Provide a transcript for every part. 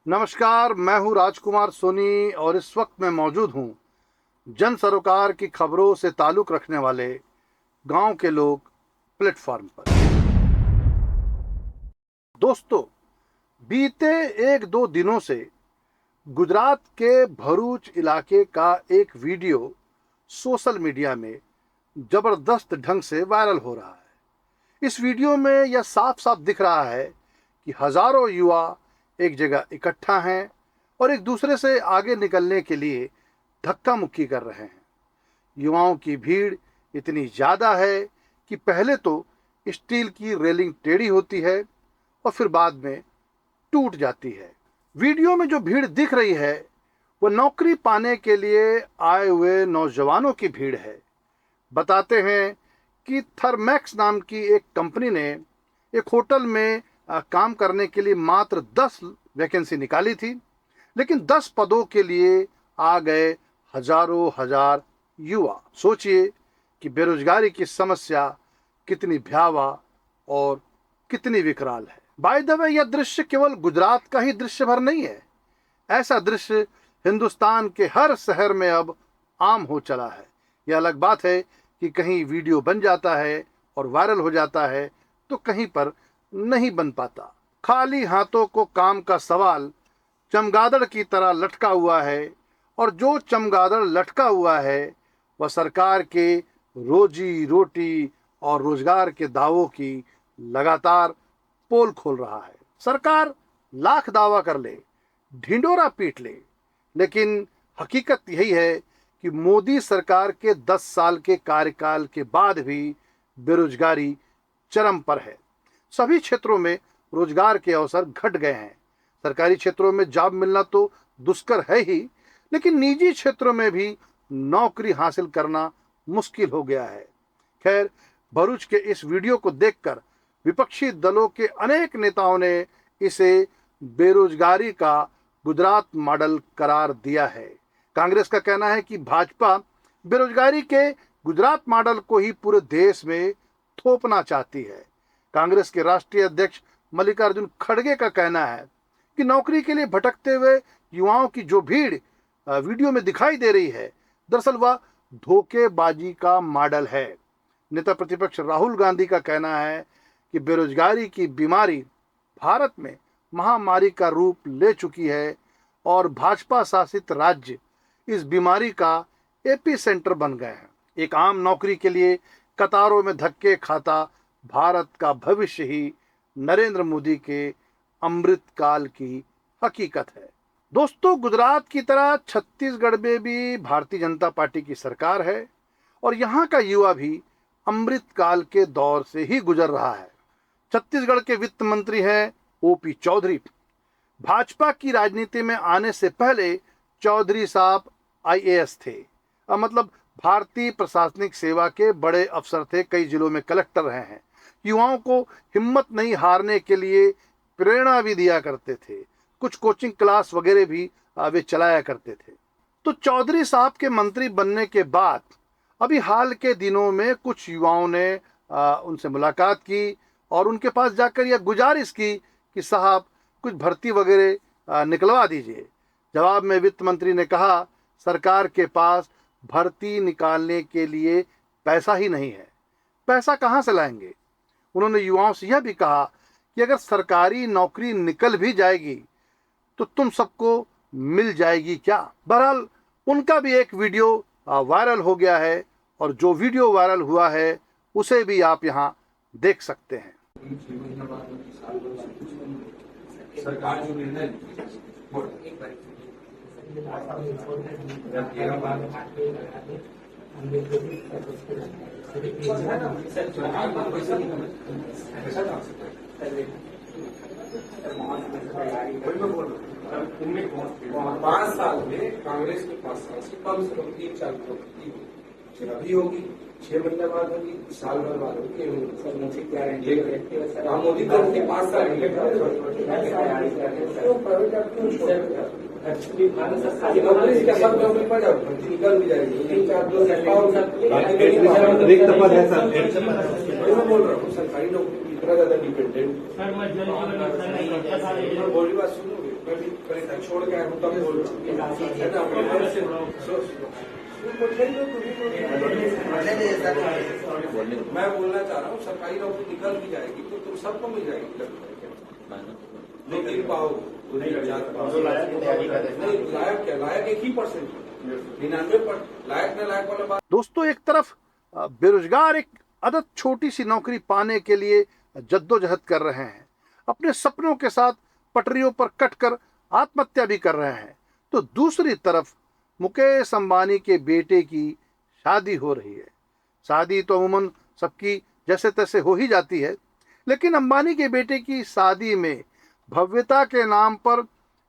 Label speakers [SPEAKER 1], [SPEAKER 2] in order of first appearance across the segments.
[SPEAKER 1] नमस्कार, मैं हूं राजकुमार सोनी और इस वक्त मैं मौजूद हूं जन सरोकार की खबरों से ताल्लुक रखने वाले गांव के लोग प्लेटफॉर्म पर। दोस्तों, बीते एक दो दिनों से गुजरात के भरूच इलाके का एक वीडियो सोशल मीडिया में जबरदस्त ढंग से वायरल हो रहा है। इस वीडियो में यह साफ साफ दिख रहा है कि हजारों युवा एक जगह इकट्ठा हैं और एक दूसरे से आगे निकलने के लिए धक्का मुक्की कर रहे हैं। युवाओं की भीड़ इतनी ज्यादा है कि पहले तो स्टील की रेलिंग टेढ़ी होती है और फिर बाद में टूट जाती है। वीडियो में जो भीड़ दिख रही है वो नौकरी पाने के लिए आए हुए नौजवानों की भीड़ है। बताते हैं कि थर्मैक्स नाम की एक कंपनी ने एक होटल में काम करने के लिए मात्र 10 वैकेंसी निकाली थी, लेकिन 10 पदों के लिए आ गए हजारों हजार युवा। सोचिए कि बेरोजगारी की समस्या कितनी भयावह और कितनी विकराल है। बाय द वे, यह दृश्य केवल गुजरात का ही दृश्य भर नहीं है। ऐसा दृश्य हिंदुस्तान के हर शहर में अब आम हो चला है। यह अलग बात है कि कहीं वीडियो बन जाता है और वायरल हो जाता है तो कहीं पर नहीं बन पाता। खाली हाथों को काम का सवाल चमगादड़ की तरह लटका हुआ है और जो चमगादड़ लटका हुआ है वह सरकार के रोजी रोटी और रोजगार के दावों की लगातार पोल खोल रहा है। सरकार लाख दावा कर ले, ढिंडोरा पीट ले, लेकिन हकीकत यही है कि मोदी सरकार के 10 साल के कार्यकाल के बाद भी बेरोजगारी चरम पर है। सभी क्षेत्रों में रोजगार के अवसर घट गए हैं। सरकारी क्षेत्रों में जॉब मिलना तो दुष्कर है ही, लेकिन निजी क्षेत्रों में भी नौकरी हासिल करना मुश्किल हो गया है। खैर, भरूच के इस वीडियो को देखकर विपक्षी दलों के अनेक नेताओं ने इसे बेरोजगारी का गुजरात मॉडल करार दिया है। कांग्रेस का कहना है कि भाजपा बेरोजगारी के गुजरात मॉडल को ही पूरे देश में थोपना चाहती है। कांग्रेस के राष्ट्रीय अध्यक्ष मल्लिकार्जुन खड़गे का कहना है कि नौकरी के लिए भटकते हुए युवाओं की जो भीड़ वीडियो में दिखाई दे रही है, दरअसल वह धोखेबाजी का मॉडल है। नेता प्रतिपक्ष राहुल गांधी का कहना है कि बेरोजगारी की बीमारी भारत में महामारी का रूप ले चुकी है और भाजपा शासित राज्य इस बीमारी का एपी सेंटर बन गए हैं। एक आम नौकरी के लिए कतारों में धक्के खाता भारत का भविष्य ही नरेंद्र मोदी के अमृत काल की हकीकत है। दोस्तों, गुजरात की तरह छत्तीसगढ़ में भी भारतीय जनता पार्टी की सरकार है और यहाँ का युवा भी अमृत काल के दौर से ही गुजर रहा है। छत्तीसगढ़ के वित्त मंत्री हैं ओपी चौधरी। भाजपा की राजनीति में आने से पहले चौधरी साहब आईएएस थे, मतलब भारतीय प्रशासनिक सेवा के बड़े अफसर थे। कई जिलों में कलेक्टर रहे हैं। युवाओं को हिम्मत नहीं हारने के लिए प्रेरणा भी दिया करते थे। कुछ कोचिंग क्लास वगैरह भी वे चलाया करते थे। तो चौधरी साहब के मंत्री बनने के बाद अभी हाल के दिनों में कुछ युवाओं ने उनसे मुलाकात की और उनके पास जाकर यह गुजारिश की कि साहब कुछ भर्ती वगैरह निकलवा दीजिए। जवाब में वित्त मंत्री ने कहा, सरकार के पास भर्ती निकालने के लिए पैसा ही नहीं है, पैसा कहाँ से लाएंगे। उन्होंने युवाओं से यह भी कहा कि अगर सरकारी नौकरी निकल भी जाएगी तो तुम सबको मिल जाएगी क्या। बहरहाल उनका भी एक वीडियो वायरल हो गया है और जो वीडियो वायरल हुआ है उसे भी आप यहाँ देख सकते हैं।
[SPEAKER 2] सरकार जो निर्णय पाँच साल में कांग्रेस के 5 साल से कम 3-4 करोड़ अभी होगी, 6 महीने बाद होगी, साल भर बाद होगी। राम मोदी तो 5 साल निकल भी जाएगी। 3-4 रिक्त पद है सर, मैं बोल रहा हूँ सरकारी नौकरी इतना ज्यादा डिपेंडेंट। बोली बात सुनोगे मैं भी परीक्षा छोड़ के आया हूँ तब बोल रहा हूँ है ना, मैं बोलना चाह रहा हूँ सरकारी नौकरी निकल भी जाएगी तो तुम सबको मिल जाएगी, नहीं गिर पाओगे, नहीं लायक क्या, लायक 1% 99 लायक न लायक वाला बात।
[SPEAKER 1] दोस्तों, एक तरफ बेरोजगार एक अदद छोटी सी नौकरी पाने के लिए जद्दोजहद कर रहे हैं, अपने सपनों के साथ पटरियों पर कटकर आत्महत्या भी कर रहे हैं, तो दूसरी तरफ मुकेश अंबानी के बेटे की शादी हो रही है। शादी तो अमूमन सबकी जैसे तैसे हो ही जाती है, लेकिन अंबानी के बेटे की शादी में भव्यता के नाम पर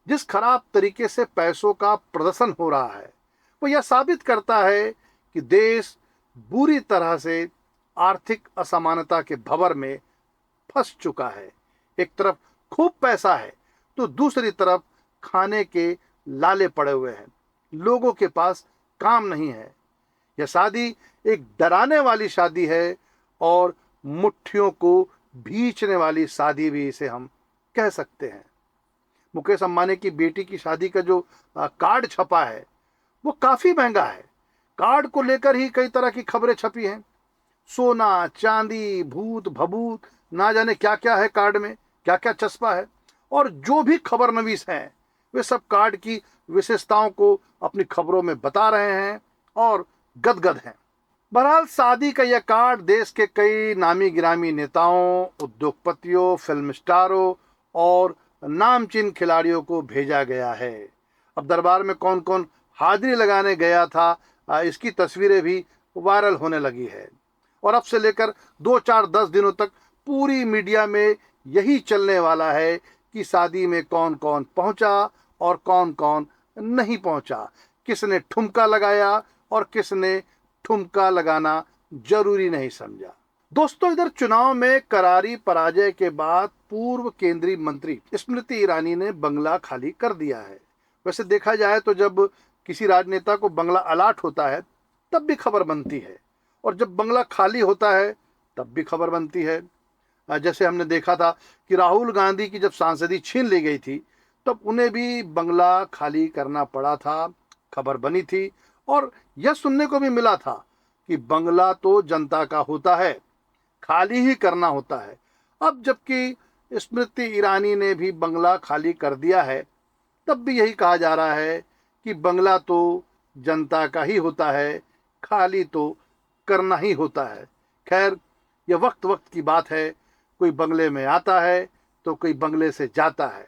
[SPEAKER 1] जिस खराब तरीके से पैसों का प्रदर्शन हो रहा है, वो यह साबित करता है कि देश बुरी तरह से आर्थिक असमानता के भंवर में फंस चुका है। एक तरफ खूब पैसा है तो दूसरी तरफ खाने के लाले पड़े हुए हैं, लोगों के पास काम नहीं है। यह शादी एक डराने वाली शादी है और मुट्ठियों को भींचने वाली शादी भी इसे हम कह सकते हैं। मुकेश अंबानी की बेटी की शादी का जो कार्ड छपा है वो काफी महंगा है। कार्ड को लेकर ही कई तरह की खबरें छपी हैं, सोना चांदी भूत भभूत ना जाने क्या क्या है कार्ड में, क्या क्या चस्पा है, और जो भी खबर नवीस हैं वे सब कार्ड की विशेषताओं को अपनी खबरों में बता रहे हैं और गदगद हैं। बहरहाल शादी का यह कार्ड देश के कई नामी गिरामी नेताओं, उद्योगपतियों, फिल्म स्टारों और नामचीन खिलाड़ियों को भेजा गया है। अब दरबार में कौन कौन हाजिरी लगाने गया था, इसकी तस्वीरें भी वायरल होने लगी है और अब से लेकर 2-4-10 दिनों तक पूरी मीडिया में यही चलने वाला है कि शादी में कौन कौन पहुंचा और कौन कौन नहीं पहुंचा, किसने ठुमका लगाया और किसने ठुमका लगाना जरूरी नहीं समझा। दोस्तों, इधर चुनाव में करारी पराजय के बाद पूर्व केंद्रीय मंत्री स्मृति ईरानी ने बंगला खाली कर दिया है। वैसे देखा जाए तो जब किसी राजनेता को बंगला अलाट होता है तब भी खबर बनती है, और जब बंगला खाली होता है तब भी खबर बनती है। जैसे हमने देखा था कि राहुल गांधी की जब सांसदी छीन ली गई थी तब उन्हें भी बंगला खाली करना पड़ा था, खबर बनी थी और यह सुनने को भी मिला था कि बंगला तो जनता का होता है, खाली ही करना होता है। अब जबकि स्मृति ईरानी ने भी बंगला खाली कर दिया है तब भी यही कहा जा रहा है कि बंगला तो जनता का ही होता है, खाली तो करना ही होता है। खैर, यह वक्त वक्त की बात है, कोई बंगले में आता है तो कोई बंगले से जाता है।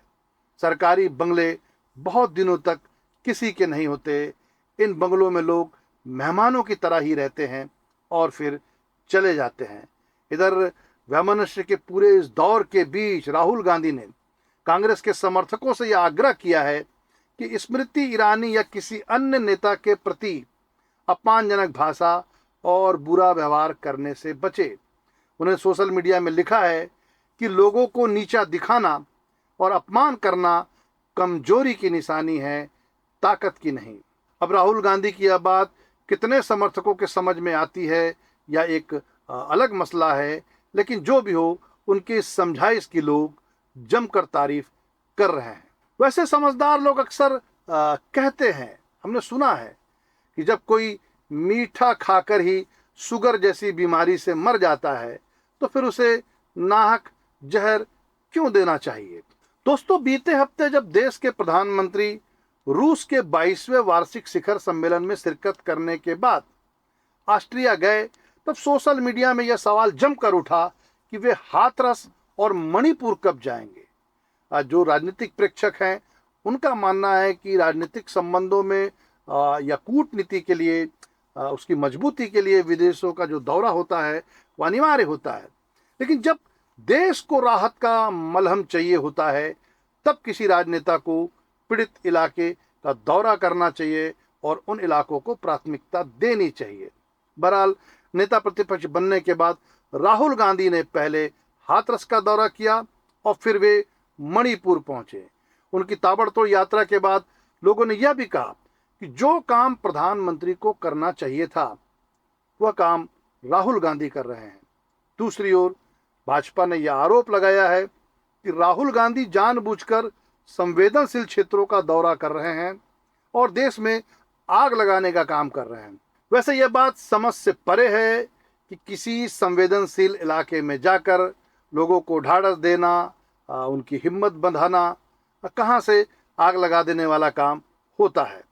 [SPEAKER 1] सरकारी बंगले बहुत दिनों तक किसी के नहीं होते, इन बंगलों में लोग मेहमानों की तरह ही रहते हैं और फिर चले जाते हैं। इधर वैमनस्य के पूरे इस दौर के बीच राहुल गांधी ने कांग्रेस के समर्थकों से यह आग्रह किया है कि स्मृति ईरानी या किसी अन्य नेता के प्रति अपमानजनक भाषा और बुरा व्यवहार करने से बचे। उन्हें सोशल मीडिया में लिखा है कि लोगों को नीचा दिखाना और अपमान करना कमजोरी की निशानी है, ताकत की नहीं। अब राहुल गांधी की यह बात कितने समर्थकों के समझ में आती है या एक अलग मसला है, लेकिन जो भी हो उनकी इस समझाइश की लोग जमकर तारीफ कर रहे हैं। वैसे समझदार लोग अक्सर कहते हैं, हमने सुना है कि जब कोई मीठा खाकर ही शुगर जैसी बीमारी से मर जाता है तो फिर उसे नाहक जहर क्यों देना चाहिए। दोस्तों, बीते हफ्ते जब देश के प्रधानमंत्री रूस के 22वें वार्षिक शिखर सम्मेलन में शिरकत करने के बाद ऑस्ट्रिया गए तब सोशल मीडिया में यह सवाल जमकर उठा कि वे हाथरस और मणिपुर कब जाएंगे। जो राजनीतिक प्रेक्षक हैं उनका मानना है कि राजनीतिक संबंधों में या कूटनीति के लिए, उसकी मजबूती के लिए विदेशों का जो दौरा होता है वह अनिवार्य होता है, लेकिन जब देश को राहत का मलहम चाहिए होता है तब किसी राजनेता को पीड़ित इलाके का दौरा करना चाहिए और उन इलाकों को प्राथमिकता देनी चाहिए। बहरहाल, नेता प्रतिपक्ष बनने के बाद राहुल गांधी ने पहले हाथरस का दौरा किया और फिर वे मणिपुर पहुंचे। उनकी ताबड़तोड़ यात्रा के बाद लोगों ने यह भी कहा कि जो काम प्रधानमंत्री को करना चाहिए था वह काम राहुल गांधी कर रहे हैं। दूसरी ओर भाजपा ने यह आरोप लगाया है कि राहुल गांधी जानबूझकर संवेदनशील क्षेत्रों का दौरा कर रहे हैं और देश में आग लगाने का काम कर रहे हैं। वैसे यह बात समझ से परे है कि किसी संवेदनशील इलाके में जाकर लोगों को ढाढ़स देना, उनकी हिम्मत बंधाना कहाँ से आग लगा देने वाला काम होता है।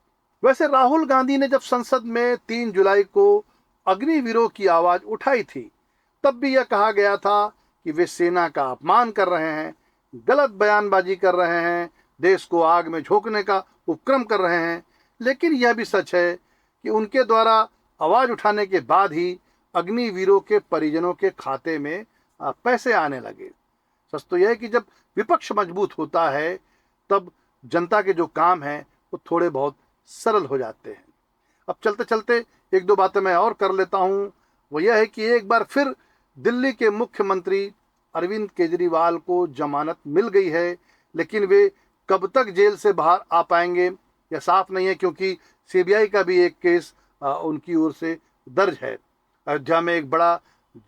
[SPEAKER 1] वैसे राहुल गांधी ने जब संसद में 3 जुलाई को अग्निवीरों की आवाज उठाई थी, तब भी यह कहा गया था कि वे सेना का अपमान कर रहे हैं, गलत बयानबाजी कर रहे हैं, देश को आग में झोंकने का उपक्रम कर रहे हैं। लेकिन यह भी सच है कि उनके द्वारा आवाज उठाने के बाद ही अग्निवीरों के परिजनों के खाते में पैसे आने लगे। सच तो यह है कि जब विपक्ष मजबूत होता है तब जनता के जो काम हैं वो थोड़े बहुत सरल हो जाते हैं। अब चलते चलते एक दो बातें मैं और कर लेता हूँ। वो यह है कि एक बार फिर दिल्ली के मुख्यमंत्री अरविंद केजरीवाल को जमानत मिल गई है, लेकिन वे कब तक जेल से बाहर आ पाएंगे यह साफ नहीं है, क्योंकि सीबीआई का भी एक केस उनकी ओर से दर्ज है। अयोध्या में एक बड़ा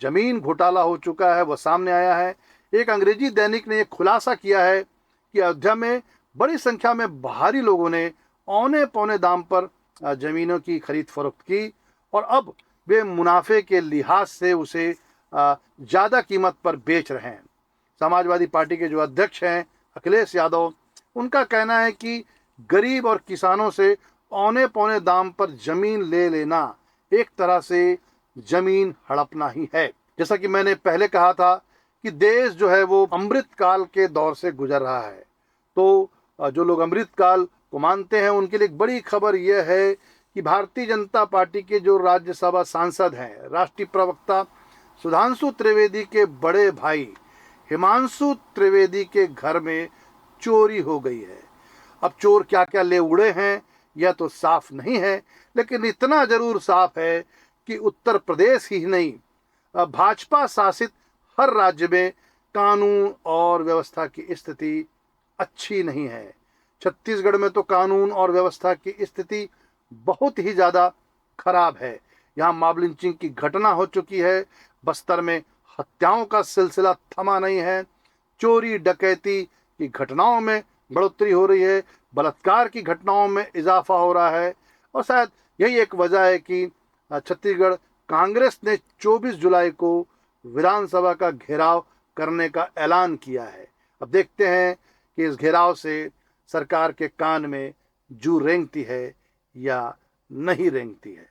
[SPEAKER 1] जमीन घोटाला हो चुका है, वह सामने आया है। एक अंग्रेजी दैनिक ने यह खुलासा किया है कि अयोध्या में बड़ी संख्या में बाहरी लोगों ने औने पौने दाम पर जमीनों की खरीद फरोख्त की और अब वे मुनाफे के लिहाज से उसे ज़्यादा कीमत पर बेच रहे हैं। समाजवादी पार्टी के जो अध्यक्ष हैं अखिलेश यादव, उनका कहना है कि गरीब और किसानों से औने पौने दाम पर जमीन ले लेना एक तरह से जमीन हड़पना ही है। जैसा कि मैंने पहले कहा था कि देश जो है वो अमृत काल के दौर से गुजर रहा है, तो जो लोग अमृत काल को मानते हैं उनके लिए एक बड़ी खबर यह है कि भारतीय जनता पार्टी के जो राज्यसभा सांसद हैं, राष्ट्रीय प्रवक्ता सुधांशु त्रिवेदी के बड़े भाई हिमांशु त्रिवेदी के घर में चोरी हो गई है। अब चोर क्या क्या ले उड़े हैं यह तो साफ नहीं है, लेकिन इतना जरूर साफ है कि उत्तर प्रदेश ही नहीं, भाजपा शासित हर राज्य में कानून और व्यवस्था की स्थिति अच्छी नहीं है। छत्तीसगढ़ में तो कानून और व्यवस्था की स्थिति बहुत ही ज़्यादा खराब है। यहाँ मॉब लिंचिंग की घटना हो चुकी है, बस्तर में हत्याओं का सिलसिला थमा नहीं है, चोरी डकैती की घटनाओं में बढ़ोतरी हो रही है, बलात्कार की घटनाओं में इजाफा हो रहा है। और शायद यही एक वजह है कि छत्तीसगढ़ कांग्रेस ने 24 जुलाई को विधानसभा का घेराव करने का ऐलान किया है। अब देखते हैं कि इस घेराव से सरकार के कान में जू रेंगती है या नहीं रेंगती है।